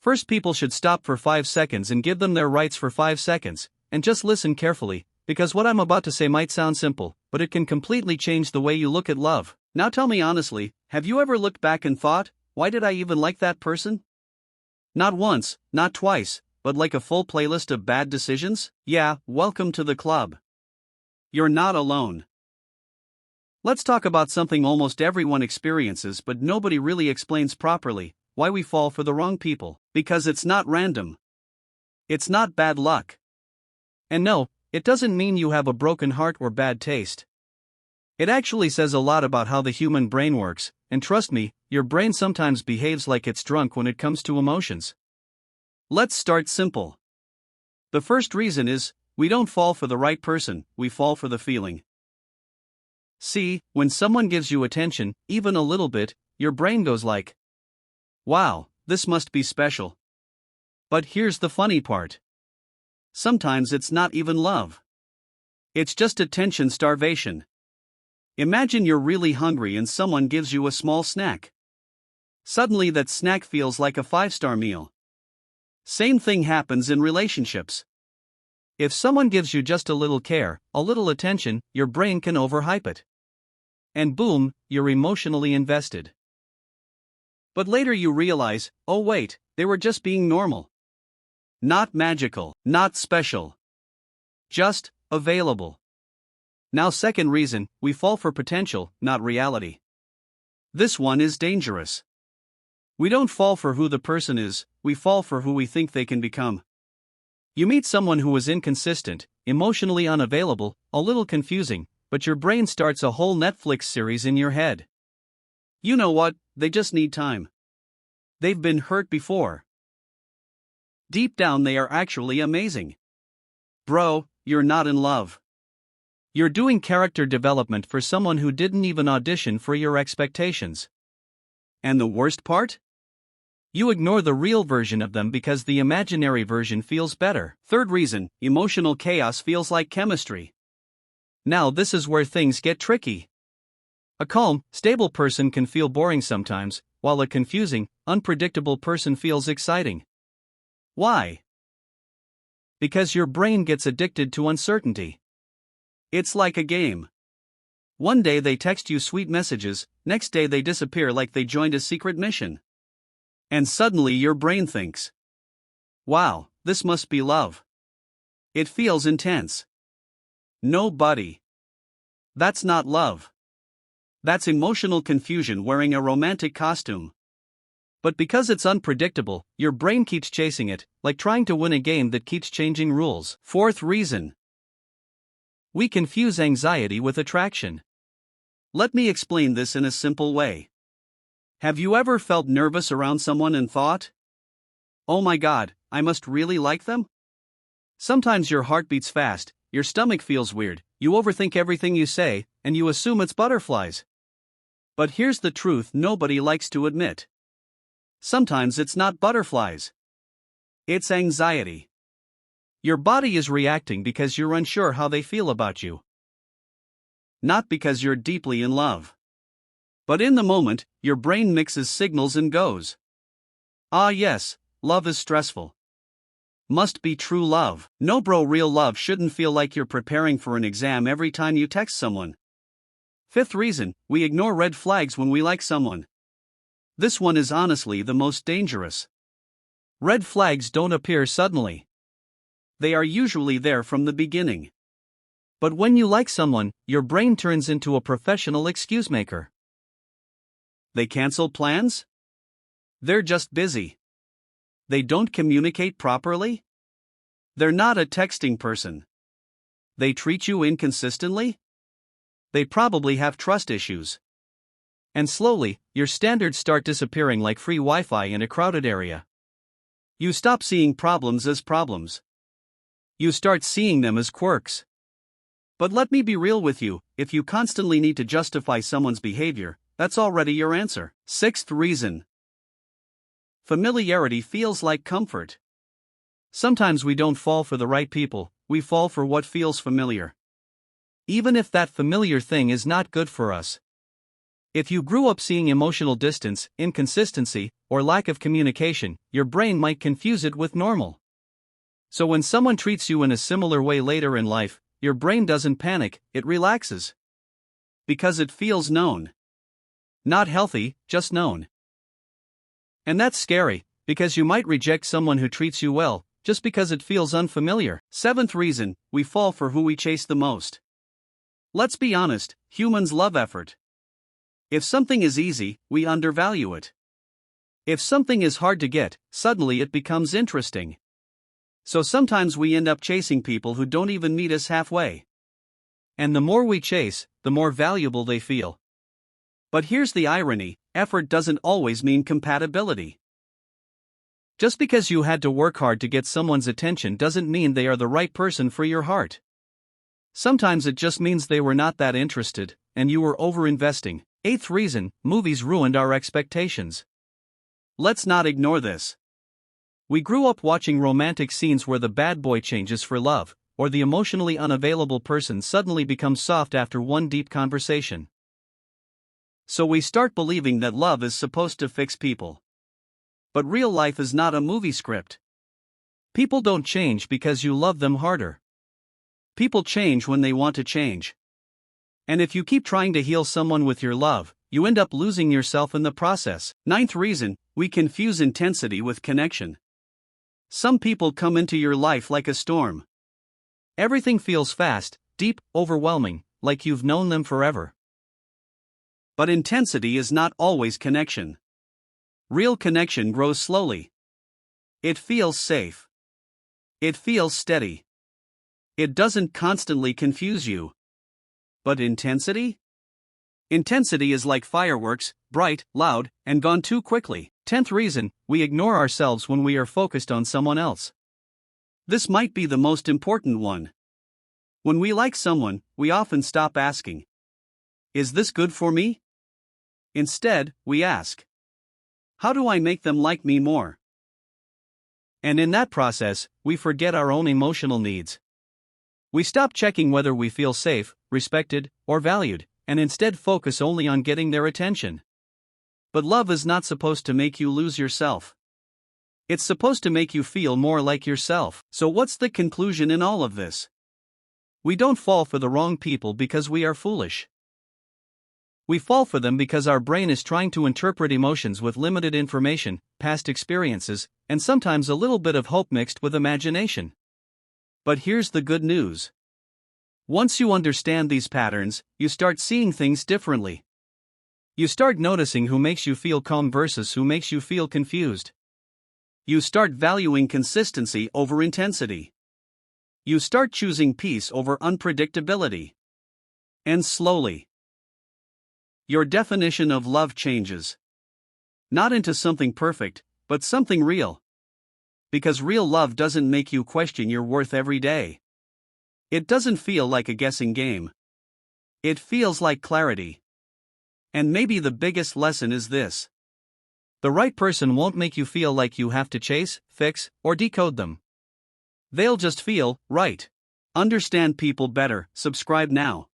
First, people should stop for 5 seconds and give them their rights for 5 seconds, and just listen carefully, because what I'm about to say might sound simple, but it can completely change the way you look at love. Now tell me honestly, have you ever looked back and thought, why did I even like that person? Not once, not twice, but like a full playlist of bad decisions? Yeah, welcome to the club. You're not alone. Let's talk about something almost everyone experiences but nobody really explains properly: why we fall for the wrong people. Because it's not random. It's not bad luck. And no, it doesn't mean you have a broken heart or bad taste. It actually says a lot about how the human brain works, and trust me, your brain sometimes behaves like it's drunk when it comes to emotions. Let's start simple. The first reason is, we don't fall for the right person, we fall for the feeling. See, when someone gives you attention, even a little bit, your brain goes like, wow, this must be special. But here's the funny part. Sometimes it's not even love. It's just attention starvation. Imagine you're really hungry and someone gives you a small snack. Suddenly that snack feels like a 5-star meal. Same thing happens in relationships. If someone gives you just a little care, a little attention, your brain can overhype it. And boom, you're emotionally invested. But later you realize, oh wait, they were just being normal. Not magical, not special. Just available. Now, second reason, we fall for potential, not reality. This one is dangerous. We don't fall for who the person is, we fall for who we think they can become. You meet someone who is inconsistent, emotionally unavailable, a little confusing, but your brain starts a whole Netflix series in your head. You know what, they just need time. They've been hurt before. Deep down they are actually amazing. Bro, you're not in love. You're doing character development for someone who didn't even audition for your expectations. And the worst part? You ignore the real version of them because the imaginary version feels better. Third reason, emotional chaos feels like chemistry. Now this is where things get tricky. A calm, stable person can feel boring sometimes, while a confusing, unpredictable person feels exciting. Why? Because your brain gets addicted to uncertainty. It's like a game. One day they text you sweet messages, next day they disappear like they joined a secret mission. And suddenly your brain thinks, wow, this must be love. It feels intense. No, buddy. That's not love. That's emotional confusion wearing a romantic costume. But because it's unpredictable, your brain keeps chasing it, like trying to win a game that keeps changing rules. Fourth reason. We confuse anxiety with attraction. Let me explain this in a simple way. Have you ever felt nervous around someone and thought, oh my god, I must really like them? Sometimes your heart beats fast, your stomach feels weird, you overthink everything you say, and you assume it's butterflies. But here's the truth nobody likes to admit. Sometimes it's not butterflies. It's anxiety. Your body is reacting because you're unsure how they feel about you. Not because you're deeply in love. But in the moment, your brain mixes signals and goes, ah yes, love is stressful. Must be true love. No bro, real love shouldn't feel like you're preparing for an exam every time you text someone. Fifth reason, we ignore red flags when we like someone. This one is honestly the most dangerous. Red flags don't appear suddenly. They are usually there from the beginning. But when you like someone, your brain turns into a professional excuse maker. They cancel plans? They're just busy. They don't communicate properly? They're not a texting person. They treat you inconsistently? They probably have trust issues. And slowly, your standards start disappearing like free Wi-Fi in a crowded area. You stop seeing problems as problems. You start seeing them as quirks. But let me be real with you, if you constantly need to justify someone's behavior, that's already your answer. Sixth reason. Familiarity feels like comfort. Sometimes we don't fall for the right people, we fall for what feels familiar. Even if that familiar thing is not good for us. If you grew up seeing emotional distance, inconsistency, or lack of communication, your brain might confuse it with normal. So when someone treats you in a similar way later in life, your brain doesn't panic, it relaxes. Because it feels known. Not healthy, just known. And that's scary, because you might reject someone who treats you well, just because it feels unfamiliar. Seventh reason, we fall for who we chase the most. Let's be honest, humans love effort. If something is easy, we undervalue it. If something is hard to get, suddenly it becomes interesting. So sometimes we end up chasing people who don't even meet us halfway. And the more we chase, the more valuable they feel. But here's the irony, effort doesn't always mean compatibility. Just because you had to work hard to get someone's attention doesn't mean they are the right person for your heart. Sometimes it just means they were not that interested, and you were over-investing. Eighth reason, movies ruined our expectations. Let's not ignore this. We grew up watching romantic scenes where the bad boy changes for love, or the emotionally unavailable person suddenly becomes soft after one deep conversation. So we start believing that love is supposed to fix people. But real life is not a movie script. People don't change because you love them harder. People change when they want to change. And if you keep trying to heal someone with your love, you end up losing yourself in the process. Ninth reason, we confuse intensity with connection. Some people come into your life like a storm. Everything feels fast, deep, overwhelming, like you've known them forever. But intensity is not always connection. Real connection grows slowly. It feels safe. It feels steady. It doesn't constantly confuse you. But intensity? Intensity is like fireworks, bright, loud, and gone too quickly. 10th reason, we ignore ourselves when we are focused on someone else. This might be the most important one. When we like someone, we often stop asking, "Is this good for me?" Instead, we ask, "How do I make them like me more?" And in that process, we forget our own emotional needs. We stop checking whether we feel safe, respected, or valued, and instead focus only on getting their attention. But love is not supposed to make you lose yourself. It's supposed to make you feel more like yourself. So what's the conclusion in all of this? We don't fall for the wrong people because we are foolish. We fall for them because our brain is trying to interpret emotions with limited information, past experiences, and sometimes a little bit of hope mixed with imagination. But here's the good news. Once you understand these patterns, you start seeing things differently. You start noticing who makes you feel calm versus who makes you feel confused. You start valuing consistency over intensity. You start choosing peace over unpredictability. And slowly, your definition of love changes. Not into something perfect, but something real. Because real love doesn't make you question your worth every day. It doesn't feel like a guessing game. It feels like clarity. And maybe the biggest lesson is this. The right person won't make you feel like you have to chase, fix, or decode them. They'll just feel right. Understand people better. Subscribe now.